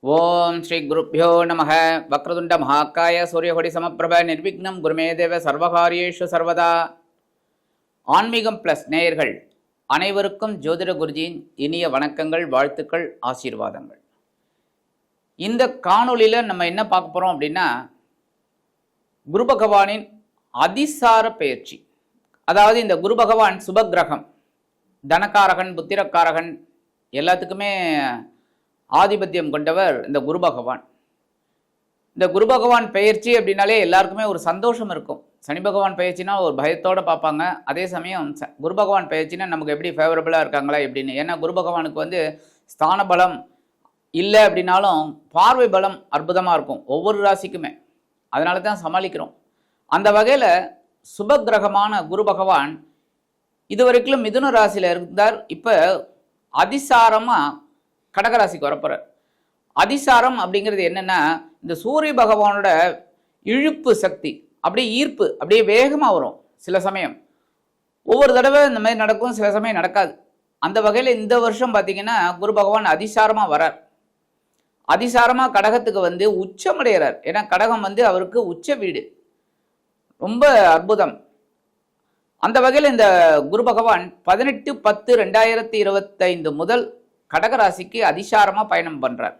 ஓம் ஸ்ரீ குருப்யோ நம. வக்ரதுண்ட மகாக்காய சூரியகொடி சமப்பிரப நிர்விக்னம் குருமே தேவ சர்வகாரியேஷு சர்வதா. ஆன்மீகம் பிளஸ் நேயர்கள் அனைவருக்கும் ஜோதிட குருஜியின் இனிய வணக்கங்கள், வாழ்த்துக்கள், ஆசீர்வாதங்கள். இந்த காணொளியில் நம்ம என்ன பார்க்க போகிறோம் அப்படின்னா, குரு பகவானின் அதிசார பெயர்ச்சி. அதாவது இந்த குரு பகவான் சுபகிரகம், தனக்காரகன், புத்திரக்காரகன், எல்லாத்துக்குமே ஆதிபத்தியம் கொண்டவர் இந்த குரு பகவான். இந்த குரு பகவான் பெயர்ச்சி அப்படின்னாலே எல்லாருக்குமே ஒரு சந்தோஷம் இருக்கும். சனி பகவான் பெயர்ச்சினா ஒரு பயத்தோடு பார்ப்பாங்க. அதே சமயம் குரு பகவான் பெயர்ச்சினா நமக்கு எப்படி ஃபேவரபுளாக இருக்காங்களா எப்படின்னு. ஏன்னா குரு பகவானுக்கு ஸ்தான பலம் இல்லை அப்படின்னாலும் பார்வை பலம் அற்புதமாக இருக்கும் ஒவ்வொரு ராசிக்குமே. அதனால தான் சமாளிக்கிறோம். அந்த வகையில் சுபகிரகமான குரு பகவான் இதுவரைக்கும் மிதுன ராசியில் இருந்தார். இப்போ அதிசாரமாக கடகராசிக்கு வரப்போறார். அதிசாரம் அப்படிங்கிறது என்னன்னா, இந்த சூரிய பகவானோட இழுப்பு சக்தி, அப்படியே ஈர்ப்பு அப்படியே வேகமாக வரும். சில சமயம் ஒவ்வொரு தடவை இந்த மாதிரி நடக்கும், சில சமயம் நடக்காது. அந்த வகையில் இந்த வருஷம் பார்த்தீங்கன்னா குரு பகவான் அதிசாரமாக வரார். அதிசாரமாக கடகத்துக்கு உச்சமடைகிறார். ஏன்னா கடகம் அவருக்கு உச்ச வீடு. ரொம்ப அற்புதம். அந்த வகையில் இந்த குரு பகவான் 18/10/2025 முதல் கடகராசிக்கு அதிசாரமாக பயணம் பண்ணுறார்.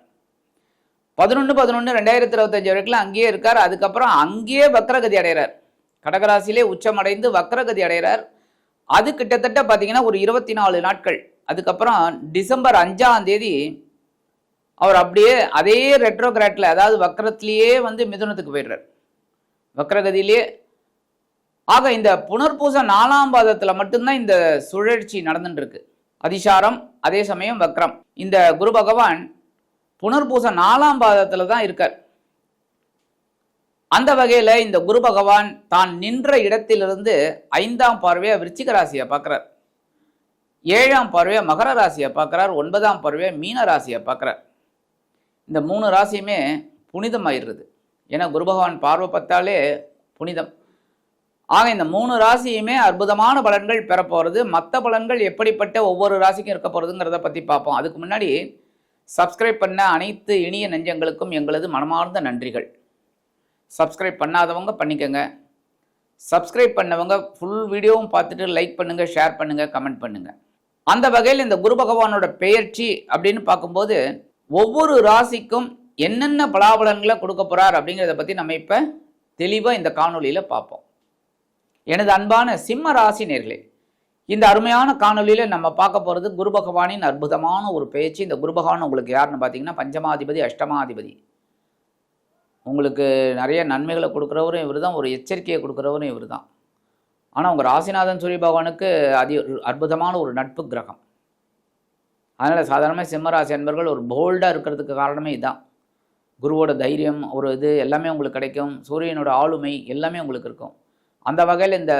11/11/2025 வரைக்கும் அங்கேயே இருக்கார். அதுக்கப்புறம் அங்கேயே வக்ரகதி அடைகிறார். கடகராசியிலே உச்சமடைந்து வக்ரகதி அடைகிறார். அது கிட்டத்தட்ட பார்த்தீங்கன்னா ஒரு 24 நாட்கள். அதுக்கப்புறம் டிசம்பர் 5ஆம் தேதி அவர் அப்படியே அதே ரெட்ரோகிராட்டில், அதாவது வக்ரத்திலேயே மிதுனத்துக்கு போயிடுறார், வக்ரகதியிலேயே. ஆக இந்த புனர்பூச 4ஆம் பாதத்தில் மட்டும்தான் இந்த சுழற்சி நடந்துட்டு இருக்கு. அதிசாரம், அதே சமயம் வக்ரம். இந்த குரு பகவான் புனர்பூச 4ஆம் பாதத்தில் தான் இருக்கார். அந்த வகையில் இந்த குரு பகவான் தான் நின்ற இடத்திலிருந்து 5ஆம் பார்வையை விருச்சிக ராசியை பார்க்குறார், 7ஆம் பார்வையை மகர ராசியை பார்க்குறார், 9ஆம் பார்வையை மீன ராசியை பார்க்குறார். இந்த 3 ராசியுமே புனிதமாயிடுறது. ஏன்னா குரு பகவான் பார்வை பார்த்தாலே புனிதம். ஆக இந்த 3 ராசியுமே அற்புதமான பலன்கள் பெறப்போகிறது. மற்ற பலன்கள் எப்படிப்பட்ட ஒவ்வொரு ராசிக்கும் இருக்க போகிறதுங்கிறத பற்றி பார்ப்போம். அதுக்கு முன்னாடி சப்ஸ்கிரைப் பண்ண அனைத்து இனிய நெஞ்சங்களுக்கும் எங்களது மனமார்ந்த நன்றிகள். சப்ஸ்கிரைப் பண்ணாதவங்க பண்ணிக்கோங்க. சப்ஸ்கிரைப் பண்ணவங்க ஃபுல் வீடியோவும் பார்த்துட்டு லைக் பண்ணுங்கள், ஷேர் பண்ணுங்கள், கமெண்ட் பண்ணுங்கள். அந்த வகையில் இந்த குரு பகவானோட பெயர்ச்சி அப்படின்னு பார்க்கும்போது ஒவ்வொரு ராசிக்கும் என்னென்ன பலாபலன்களை கொடுக்க போகிறார் அப்படிங்கிறத பற்றி நம்ம இப்போ தெளிவாக இந்த காணொலியில் பார்ப்போம். எனது அன்பான சிம்ம ராசி நேர்களே, இந்த அருமையான காணொலியில் நம்ம பார்க்க போகிறது குரு பகவானின் அற்புதமான ஒரு பெயர்ச்சி. இந்த குரு பகவான் உங்களுக்கு யாருன்னு பார்த்தீங்கன்னா பஞ்சமாதிபதி, அஷ்டமாதிபதி. உங்களுக்கு நிறைய நன்மைகளை கொடுக்குறவரும் இவர் தான், ஒரு எச்சரிக்கையை கொடுக்குறவரும் இவர் தான். ஆனால் உங்கள் ராசிநாதன் சூரிய பகவானுக்கு அற்புதமான ஒரு நட்பு கிரகம். அதனால் சாதாரணமாக சிம்மராசி அன்பர்கள் ஒரு போல்டாக இருக்கிறதுக்கு காரணமே இதுதான். குருவோட தைரியம், ஒரு இது எல்லாமே உங்களுக்கு கிடைக்கும். சூரியனோட ஆளுமை எல்லாமே உங்களுக்கு இருக்கும். அந்த வகையில் இந்த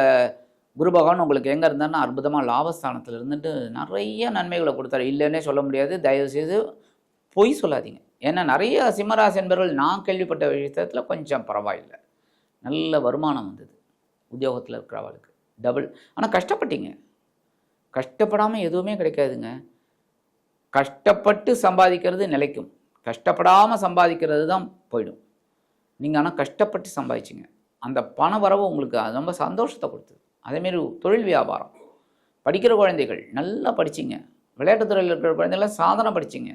குரு பகவான் உங்களுக்கு எங்கே இருந்தாருன்னா அற்புதமாக லாபஸ்தானத்தில் இருந்துட்டு நிறைய நன்மைகளை கொடுத்தாரு. இல்லைன்னே சொல்ல முடியாது. தயவுசெய்து பொய் சொல்லாதீங்க. ஏன்னா நிறைய சிம்மராசி என்பவர்கள் நான் கேள்விப்பட்ட விஷயத்தில் கொஞ்சம் பரவாயில்லை, நல்ல வருமானம் வந்தது. உத்தியோகத்தில் இருக்கிறவளுக்கு டபுள். ஆனால் கஷ்டப்பட்டீங்க. கஷ்டப்படாமல் எதுவுமே கிடைக்காதுங்க. கஷ்டப்பட்டு சம்பாதிக்கிறது நிலைக்கும், கஷ்டப்படாமல் சம்பாதிக்கிறது தான் போயிடும். நீங்கள் ஆனால் கஷ்டப்பட்டு சம்பாதிச்சிங்க. அந்த பண வரவு உங்களுக்கு ரொம்ப சந்தோஷத்தை கொடுத்தது. அதேமாரி தொழில் வியாபாரம், படிக்கிற குழந்தைகள் நல்லா படிச்சிங்க, விளையாட்டு துறையில் இருக்கிற குழந்தைகள்லாம் சாதனை படிச்சிங்க,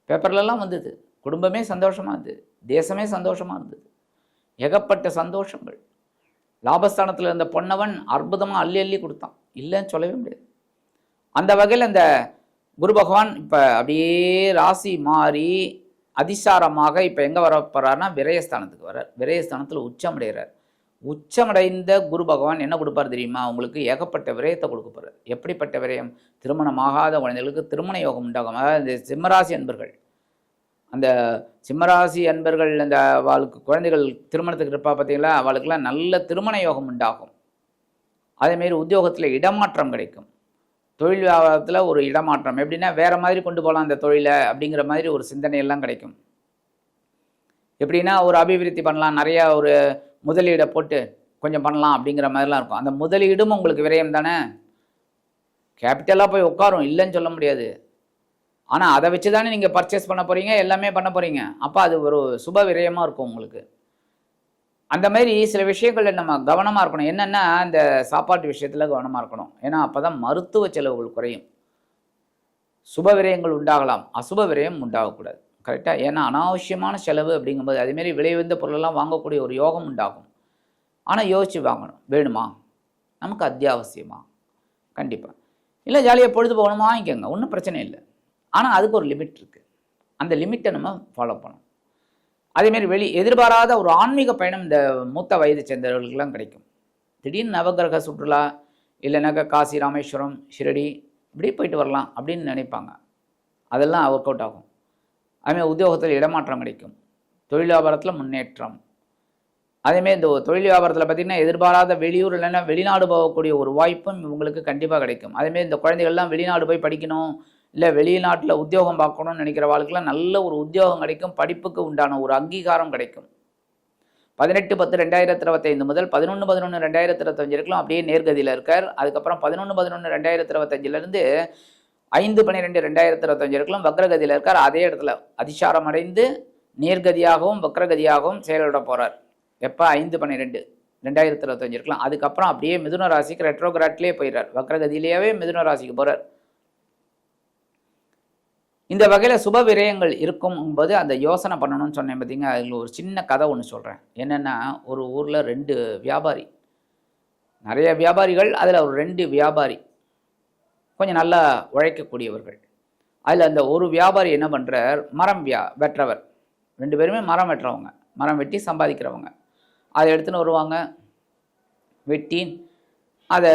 பேப்பர்லலாம் வந்தது. குடும்பமே சந்தோஷமாக இருந்தது, தேசமே சந்தோஷமாக இருந்தது. ஏகப்பட்ட சந்தோஷங்கள். லாபஸ்தானத்தில் இருந்த பொன்னவன் அற்புதமாக அள்ளி அள்ளி கொடுத்தான், இல்லைன்னு சொல்லவே முடியாது. அந்த வகையில் இந்த குரு பகவான் இப்போ அப்படியே ராசி மாறி அதிசாரமாக இப்போ எங்கே வர போகிறாருன்னா விரயஸ்தானத்துக்கு வர்றார். விரயஸ்தானத்தில் உச்சமடைகிறார். உச்சமடைந்த குரு பகவான் என்ன கொடுப்பார் தெரியுமா? உங்களுக்கு ஏகப்பட்ட விரயத்தை கொடுக்க போகிறார். எப்படிப்பட்ட விரயம்? திருமணமாகாத குழந்தைகளுக்கு திருமண யோகம் உண்டாகும். அதாவது இந்த சிம்மராசி அன்பர்கள், அந்த சிம்மராசி அன்பர்கள் அந்த அவளுக்கு குழந்தைகள் திருமணத்துக்கு இருப்பா பார்த்தீங்களா, அவளுக்கெல்லாம் நல்ல திருமண யோகம் உண்டாகும். அதேமாரி உத்தியோகத்தில் இடமாற்றம் கிடைக்கும். தொழில் வியாபாரத்தில் ஒரு இடமாற்றம், எப்படின்னா வேறு மாதிரி கொண்டு போகலாம் அந்த தொழிலை அப்படிங்கிற மாதிரி ஒரு சிந்தனையெல்லாம் கிடைக்கும். எப்படின்னா ஒரு அபிவிருத்தி பண்ணலாம், நிறையா ஒரு முதலீடை போட்டு கொஞ்சம் பண்ணலாம் அப்படிங்கிற மாதிரிலாம் இருக்கும். அந்த முதலீடும் உங்களுக்கு விரயம் தானே. கேபிட்டலாக போய் உட்காரும், இல்லைன்னு சொல்ல முடியாது. ஆனால் அதை வச்சு தானே நீங்கள் பர்ச்சேஸ் பண்ண போகிறீங்க, எல்லாமே பண்ண போகிறீங்க. அப்போ அது ஒரு சுப விரயமாக இருக்கும் உங்களுக்கு. அந்த மாதிரி சில விஷயங்களில் நம்ம கவனமாக இருக்கணும். என்னென்னா இந்த சாப்பாட்டு விஷயத்தில் கவனமாக இருக்கணும். ஏன்னா அப்போ தான் மருத்துவ செலவுகள் குறையும். சுப விரயங்கள் உண்டாகலாம், அசுப விரயம் உண்டாகக்கூடாது. கரெக்டாக? ஏன்னா அனாவசியமான செலவு அப்படிங்கும்போது அதேமாரி விலை உயர்ந்த பொருளெல்லாம் வாங்கக்கூடிய ஒரு யோகம் உண்டாகும். ஆனால் யோசித்து வாங்கணும். வேணுமா, நமக்கு அத்தியாவசியமா, கண்டிப்பாக இல்லை ஜாலியாக பொழுது போகணுமா வாங்கிக்கோங்க, ஒன்றும் பிரச்சனை இல்லை. ஆனால் அதுக்கு ஒரு லிமிட் இருக்குது. அந்த லிமிட்டை நம்ம ஃபாலோ பண்ணணும். அதேமாரி எதிர்பாராத ஒரு ஆன்மீக பயணம் இந்த மூத்த வயது சேர்ந்தவர்களுக்கெல்லாம் கிடைக்கும். திடீர்னு நவகிரக சுற்றுலா, இல்லைனாக்கா காசி, ராமேஸ்வரம், ஷிரடி இப்படி போயிட்டு வரலாம் அப்படின்னு நினைப்பாங்க. அதெல்லாம் ஒர்க் அவுட் ஆகும். அதுமாதிரி உத்தியோகத்தில் இடமாற்றம் கிடைக்கும், தொழில் வியாபாரத்தில் முன்னேற்றம். அதேமாரி இந்த தொழில் வியாபாரத்தில் பார்த்திங்கன்னா எதிர்பாராத வெளியூர் இல்லைன்னா வெளிநாடு போகக்கூடிய ஒரு வாய்ப்பும் இவங்களுக்கு கண்டிப்பாக கிடைக்கும். அதேமாரி இந்த குழந்தைகள்லாம் வெளிநாடு போய் படிக்கணும், இல்லை வெளிநாட்டில் உத்தியோகம் பார்க்கணும்னு நினைக்கிற வாழ்க்கெல்லாம் நல்ல ஒரு உத்தியோகம் கிடைக்கும், படிப்புக்கு உண்டான ஒரு அங்கீகாரம் கிடைக்கும். 18/10/2025 முதல் 11/11/2025 வரைக்கும் அப்படியே நேர்கதியில் இருக்கார். அதுக்கப்புறம் 11/11/2025 5/12/2025 வரைக்கும் வக்ரகதியில் இருக்கார். அதே இடத்துல அதிசாரம் அடைந்து நேர்கதியாகவும் வக்ரகதியாகவும் செயல்பட போகிறார். எப்போ? 5/12/2025 இருக்கலாம். அதுக்கப்புறம் அப்படியே மிதுன ராசிக்கு ரெட்ரோகிராட்லேயே போயிடுறார். வக்ரகதியிலேயே மிதுன ராசிக்கு போகிறார். இந்த வகையில் சுப விரயங்கள் இருக்கும்போது அந்த யோசனை பண்ணணும்னு சொன்னேன் பார்த்தீங்க. அதில் ஒரு சின்ன கதை ஒன்று சொல்கிறேன். என்னென்னா, ஒரு ஊரில் 2 வியாபாரி, நிறைய வியாபாரிகள், அதில் ஒரு 2 வியாபாரி கொஞ்சம் நல்லா உழைக்கக்கூடியவர்கள். அதில் அந்த ஒரு வியாபாரி என்ன பண்ணுறார், மரம் வெட்டுறவர். 2 பேருமே மரம் வெட்டுறவங்க, மரம் வெட்டி சம்பாதிக்கிறவங்க. அதை எடுத்துன்னு வருவாங்க, வெட்டி அதை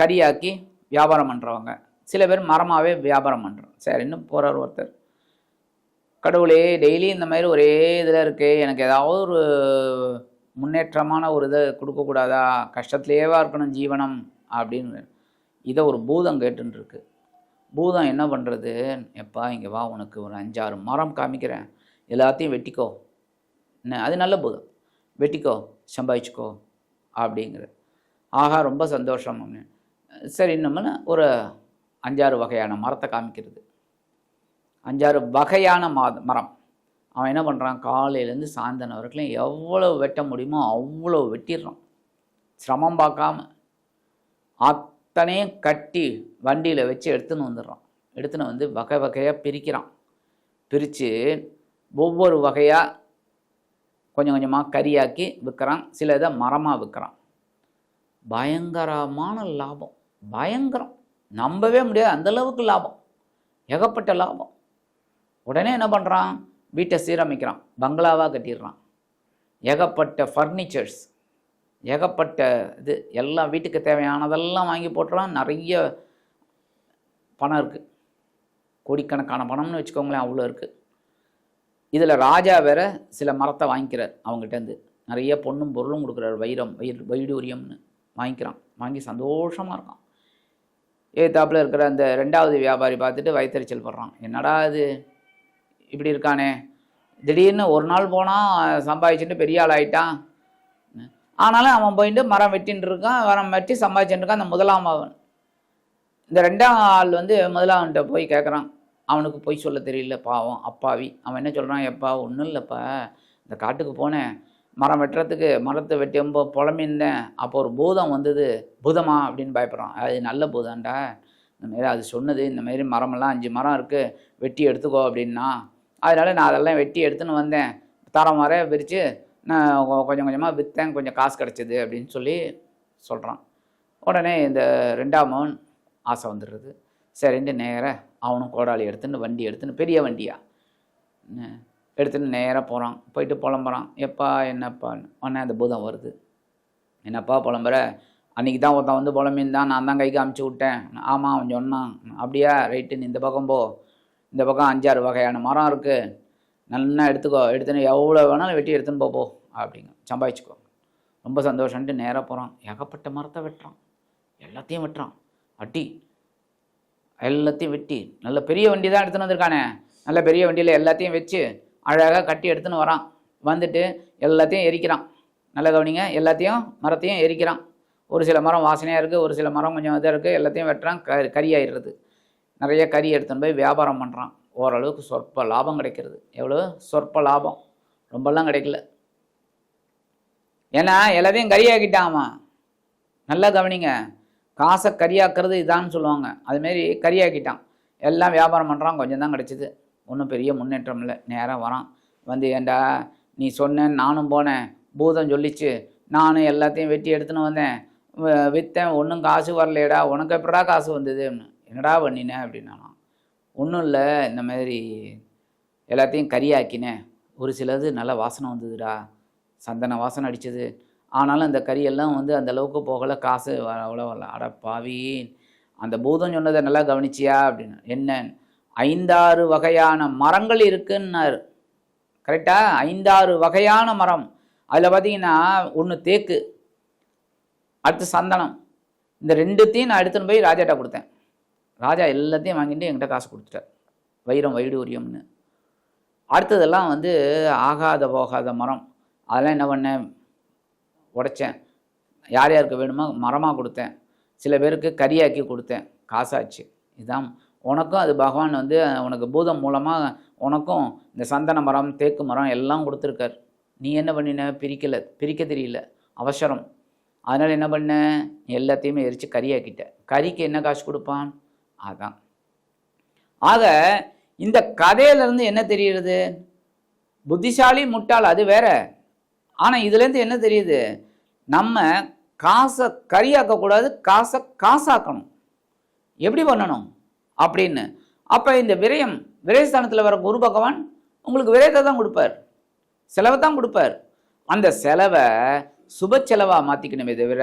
கரியாக்கி வியாபாரம் பண்ணுறவங்க. சில பேர் மரமாகவே வியாபாரம் பண்ணுறோம். சரி, இன்னும் போகிறார் ஒருத்தர், கடவுளே டெய்லி இந்த மாதிரி ஒரே இதில் இருக்கே, எனக்கு ஏதாவது ஒரு முன்னேற்றமான ஒரு இதை கொடுக்கக்கூடாதா, கஷ்டத்துலேயேவா இருக்கணும் ஜீவனம் அப்படின்னு இதை ஒரு பூதம் கேட்டுருக்கு. பூதம் என்ன பண்ணுறது, எப்பா இங்கே வா, உனக்கு ஒரு 5-6 மரம் காமிக்கிறேன், எல்லாத்தையும் வெட்டிக்கோ, என்ன அது நல்ல பூதம், வெட்டிக்கோ சம்பாதிச்சுக்கோ அப்படிங்கிற. ஆஹா ரொம்ப சந்தோஷம் அப்படின்னு. சரி, இன்னும்னு ஒரு 5-6 வகையான மரத்தை காமிக்கிறது. 5-6 வகையான மரம். அவன் என்ன பண்ணுறான், காலையிலேருந்து சாயந்தரம் வரைக்கும் எவ்வளோ வெட்ட முடியுமோ அவ்வளோ வெட்டிடுறான், சிரமம் பார்க்காம. அத்தனையும் கட்டி வண்டியில் வச்சு எடுத்துன்னு வந்துடுறான். எடுத்துன்னு வந்து வகை வகையாக பிரிக்கிறான். பிரித்து ஒவ்வொரு வகையாக கொஞ்சம் கொஞ்சமாக கறியாக்கி விற்கிறான். சில இதை மரமாக விற்கிறான். பயங்கரமான லாபம், பயங்கரம், நம்பவே முடியாது அந்தளவுக்கு லாபம், ஏகப்பட்ட லாபம். உடனே என்ன பண்ணுறான், வீட்டை சீரமைக்கிறான், பங்களாவாக கட்டிடுறான். ஏகப்பட்ட ஃபர்னிச்சர்ஸ், ஏகப்பட்ட இது எல்லாம் வீட்டுக்கு தேவையானதெல்லாம் வாங்கி போட்டுறான். நிறைய பணம் இருக்குது, கோடிக்கணக்கான பணம்னு வச்சுக்கோங்களேன், அவ்வளோ இருக்குது. இதில் ராஜா வேற சில மரத்தை வாங்கிக்கிறார் அவங்ககிட்டேருந்து. நிறைய பொண்ணும் பொருளும் கொடுக்குறாரு, வைடூரியம்னு வாங்கிக்கிறான். வாங்கி சந்தோஷமாக இருக்கான். ஏத்தாப்பில் இருக்கிற அந்த 2வது வியாபாரி பார்த்துட்டு வயிற்றுச்சல் படுறான். என்னடா இது இப்படி இருக்கானே, திடீர்னு ஒரு நாள் போனால் சம்பாதிச்சுட்டு பெரிய ஆள் ஆகிட்டான். ஆனாலும் அவன் போயிட்டு மரம் வெட்டின்னு இருக்கான், மரம் வெட்டி சம்பாதிச்சுட்டு இருக்கான். அந்த 1ஆம் அவன், இந்த 2ஆம் ஆள் வந்து 1ஆவன்கிட்ட போய் கேட்குறான். அவனுக்கு பொய் சொல்ல தெரியல, பாவம் அப்பாவி. அவன் என்ன சொல்கிறான், எப்பா ஒன்றும் இல்லைப்பா, இந்த காட்டுக்கு போனேன், மரம் வெட்டுறதுக்கு மரத்தை வெட்டி ரொம்ப புலம்பிருந்தேன், அப்போ ஒரு பூதம் வந்தது. பூதமா அப்படின்னு பயப்படுறான். அது நல்ல பூதாண்டா, இந்தமாரி அது சொன்னது, இந்தமாரி மரமெல்லாம் 5 மரம் இருக்குது, வெட்டி எடுத்துக்கோ அப்படின்னா. அதனால் நான் அதெல்லாம் வெட்டி எடுத்துன்னு வந்தேன், தரம் வர விரித்து நான் கொஞ்சம் கொஞ்சமாக விற்றேன், கொஞ்சம் காசு கிடச்சிது அப்படின்னு சொல்லி சொல்கிறான். உடனே இந்த 2ஆம் ஆசை வந்துடுறது. சரின்ட்டு நேராக அவனும் கோடாளி எடுத்துன்னு வண்டி எடுத்துன்னு, பெரிய வண்டியா எடுத்துன்னு நேராக போகிறான். போயிட்டு புலம்புறான், எப்பா என்னப்பான்னு. உடனே அந்த பூதம் வருது. என்னப்பா புலம்புற, அன்றைக்கி தான் ஒருத்தன் வந்து புலம்பின்தான், நான் தான் கைக்கு அமுச்சு விட்டேன். ஆமாம் அவன் சொன்னான். அப்படியா, ரைட்டுன்னு இந்த பக்கம் போ, இந்த பக்கம் 5-6 வகையான மரம் இருக்குது, நல்லா எடுத்துக்கோ, எடுத்துன்னு எவ்வளோ வேணாலும் வெட்டி எடுத்துன்னு போ அப்படிங்க, சம்பாதிச்சுக்கோ. ரொம்ப சந்தோஷம்ன்ட்டு நேராக போகிறான். ஏகப்பட்ட மரத்தை வெட்டுறான், எல்லாத்தையும் வெட்டுறான், அட்டி எல்லாத்தையும் வெட்டி. நல்ல பெரிய வண்டி தான் எடுத்துன்னு வந்திருக்கானே, நல்ல பெரிய வண்டியில் எல்லாத்தையும் வச்சு அழகாக கட்டி எடுத்துன்னு வரான். வந்துட்டு எல்லாத்தையும் எரிக்கிறான். நல்ல கவனிங்க, எல்லாத்தையும் மரத்தையும் எரிக்கிறான். ஒரு சில மரம் வாசனையாக இருக்குது, ஒரு சில மரம் கொஞ்சம் இதாக இருக்குது, எல்லாத்தையும் வெட்டுறான், கறியாயிடுறது. நிறைய கறி எடுத்துன்னு போய் வியாபாரம் பண்ணுறான். ஓரளவுக்கு சொற்ப லாபம் கிடைக்கிறது. எவ்வளோ? சொற்ப லாபம், ரொம்பலாம் கிடைக்கல. ஏன்னா எல்லாத்தையும் கறியாக்கிட்டாமா. நல்லா கவனிங்க, காசை கறியாக்குறது இதான்னு சொல்லுவாங்க. அதுமாரி கறியாக்கிட்டான். எல்லாம் வியாபாரம் பண்ணுறான். கொஞ்சம் தான் கிடச்சிது. ஒன்றும் பெரிய முன்னேற்றம் இல்லை. நேராக வரான். வந்து ஏண்டா நீ சொன்னேன், நானும் போனேன், பூதம் சொல்லிச்சு, நானும் எல்லாத்தையும் வெட்டி எடுத்துன்னு வந்தேன், விற்றேன், ஒன்றும் காசு வரலையடா, உனக்கு எப்படா காசு வந்தது? என்னடா பண்ணினேன் அப்படின்னா, ஒன்றும் இல்லை, இந்த மாதிரி எல்லாத்தையும் கறியாக்கினேன், ஒரு சிலது நல்ல வாசனை வந்ததுடா, சந்தன வாசனை அடிச்சது, ஆனாலும் அந்த கறியெல்லாம் வந்து அந்த அளவுக்கு போகலை, காசு அவ்வளோ வரல. அட பாவி, அந்த பூதம் சொன்னதை நல்லா கவனிச்சியா அப்படின்னு. என்ன? 5-6 வகையான மரங்கள் இருக்குன்னாரு. கரெக்டா? 5-6 வகையான மரம். அதில் பார்த்தீங்கன்னா ஒன்று தேக்கு, அடுத்து சந்தனம். இந்த ரெண்டுத்தையும் நான் எடுத்துன்னு போய் ராஜாட்ட கொடுத்தேன். ராஜா எல்லாத்தையும் வாங்கிட்டு என்கிட்ட காசு கொடுத்துட்டார். வைரம் வைடூரியம்னு. அடுத்ததெல்லாம் வந்து ஆகாத போகாத மரம். அதெல்லாம் என்ன பண்ணேன்? உடைச்சேன். யார் யாருக்கு வேணுமோ மரமாக கொடுத்தேன். சில பேருக்கு கறியாக்கி கொடுத்தேன். காசாச்சு. இதுதான் உனக்கும். அது பகவான் வந்து உனக்கு பூதம் மூலமாக உனக்கும் இந்த சந்தன மரம், தேக்கு மரம் எல்லாம் கொடுத்துருக்கார். நீ என்ன பண்ணின? பிரிக்க தெரியல, அவசரம். அதனால் என்ன பண்ண? எல்லாத்தையுமே எரித்து கறியாக்கிட்ட. கறிக்கு என்ன காசு கொடுப்பான்? அதான். ஆக இந்த கதையிலேருந்து என்ன தெரியுது? புத்திசாலி முட்டாள் அது வேற. ஆனால் இதுலேருந்து என்ன தெரியுது? நம்ம காசை கறியாக்கக்கூடாது, காசை காசாக்கணும். எப்படி பண்ணணும் அப்படின்னு. அப்போ இந்த விரயஸ்தானத்தில் வர குரு பகவான் உங்களுக்கு விரயத்தை தான் கொடுப்பார், செலவை தான் கொடுப்பார். அந்த செலவை சுப செலவாக மாற்றிக்கணுமே தவிர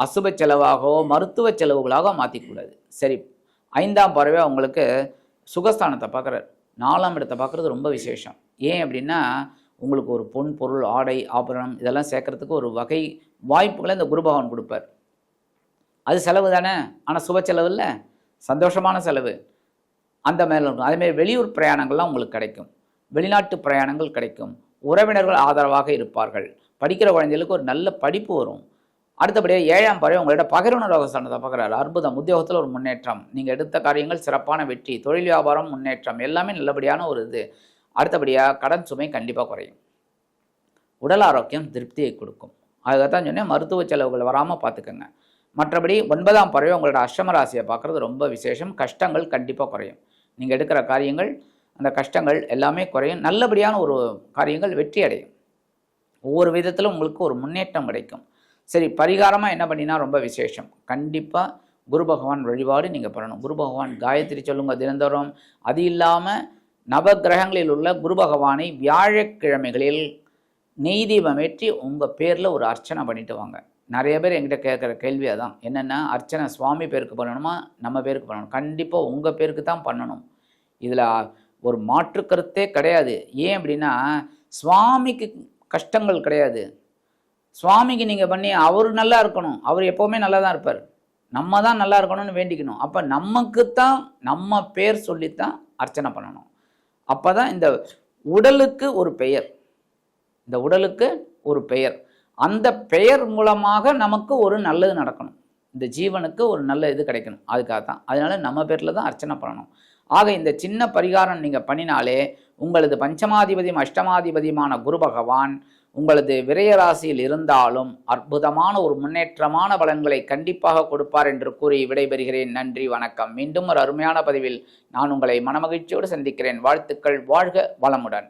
அசுப செலவாகவோ மருத்துவ செலவுகளாக மாற்றிக்கூடாது. சரி, 5ஆம் பார்வை உங்களுக்கு சுகஸ்தானத்தை பார்க்குறார். 4ஆம் இடத்தை பார்க்குறது ரொம்ப விசேஷம். ஏன் அப்படின்னா உங்களுக்கு ஒரு பொன் பொருள், ஆடை, ஆபரணம் இதெல்லாம் சேர்க்கறதுக்கு ஒரு வகை வாய்ப்புகளை இந்த குரு பகவான் கொடுப்பார். அது செலவு தானே, ஆனால் சுப செலவு இல்லை, சந்தோஷமான செலவு அந்த மேலே இருக்கும். அதேமாதிரி வெளியூர் பிரயாணங்கள்லாம் உங்களுக்கு கிடைக்கும், வெளிநாட்டு பிரயாணங்கள் கிடைக்கும், உறவினர்கள் ஆதரவாக இருப்பார்கள், படிக்கிற குழந்தைகளுக்கு ஒரு நல்ல படிப்பு வரும். அடுத்தபடியாக 7ஆம் பார்வை உங்களோட பகிர்வுணர் ரோகஸ்தானத்தை பார்க்குறாரு. அற்புதம். உத்தியோகத்தில் ஒரு முன்னேற்றம், நீங்கள் எடுத்த காரியங்கள் சிறப்பான வெற்றி, தொழில் வியாபாரம் முன்னேற்றம், எல்லாமே நல்லபடியான ஒரு இது. அடுத்தபடியாக கடன் சுமை கண்டிப்பாக குறையும், உடல் ஆரோக்கியம் திருப்தியை கொடுக்கும். அதுக்காகத்தான் சொன்னேன், மருத்துவ செலவுகள் வராமல் பார்த்துக்கோங்க. மற்றபடி 9ஆம் பார்வை உங்களோட அஷ்டம ராசியை பார்க்குறது ரொம்ப விசேஷம். கஷ்டங்கள் கண்டிப்பாக குறையும். நீங்கள் எடுக்கிற காரியங்கள், அந்த கஷ்டங்கள் எல்லாமே குறையும். நல்லபடியான ஒரு காரியங்கள் வெற்றி அடையும். ஒவ்வொரு விதத்திலும் உங்களுக்கு ஒரு முன்னேற்றம் கிடைக்கும். சரி, பரிகாரமாக என்ன பண்ணினா ரொம்ப விசேஷம்? கண்டிப்பாக குரு பகவான் வழிபாடு நீங்கள் பண்ணணும். குரு பகவான் காயத்ரி சொல்லுங்க தினந்தோறும். அது இல்லாமல் நவகிரகங்களில் உள்ள குரு பகவானை வியாழக்கிழமைகளில் நெய் தீபம் ஏற்றி உங்கள் பேரில் ஒரு அர்ச்சனை பண்ணிட்டு வாங்க. நிறைய பேர் என்கிட்ட கேட்குற கேள்வி அதான், என்னென்னா அர்ச்சனை சுவாமி பேருக்கு பண்ணணுமா நம்ம பேருக்கு பண்ணணும்? கண்டிப்பாக உங்கள் பேருக்கு தான் பண்ணணும். இதில் ஒரு மாற்று கருத்தே கிடையாது. ஏன் அப்படின்னா சுவாமிக்கு கஷ்டங்கள் கிடையாது. சுவாமிக்கு நீங்கள் பண்ணி அவர் நல்லா இருக்கணும், அவர் எப்போவுமே நல்லா தான் இருப்பார், நம்ம தான் நல்லா இருக்கணும்னு வேண்டிக்கணும். அப்போ நமக்கு தான் நம்ம பேர் சொல்லித்தான் அர்ச்சனை பண்ணணும். அப்போ தான் இந்த உடலுக்கு ஒரு பெயர், இந்த உடலுக்கு ஒரு பெயர், அந்த பெயர் மூலமாக நமக்கு ஒரு நல்லது நடக்கணும், இந்த ஜீவனுக்கு ஒரு நல்ல இது கிடைக்கணும். அதுக்காக தான், அதனால நம்ம பேரில் தான் அர்ச்சனை பண்ணணும். ஆக இந்த சின்ன பரிகாரம் நீங்கள் பண்ணினாலே உங்களது பஞ்சமாதிபதியும் அஷ்டமாதிபதியுமான குரு பகவான் உங்களது விரயராசியில் இருந்தாலும் அற்புதமான ஒரு முன்னேற்றமான பலன்களை கண்டிப்பாக கொடுப்பார் என்று கூறி விடைபெறுகிறேன். நன்றி, வணக்கம். மீண்டும் ஒரு அருமையான பதிவில் நான் உங்களை மனமகிழ்ச்சியோடு சந்திக்கிறேன். வாழ்த்துக்கள். வாழ்க வளமுடன்.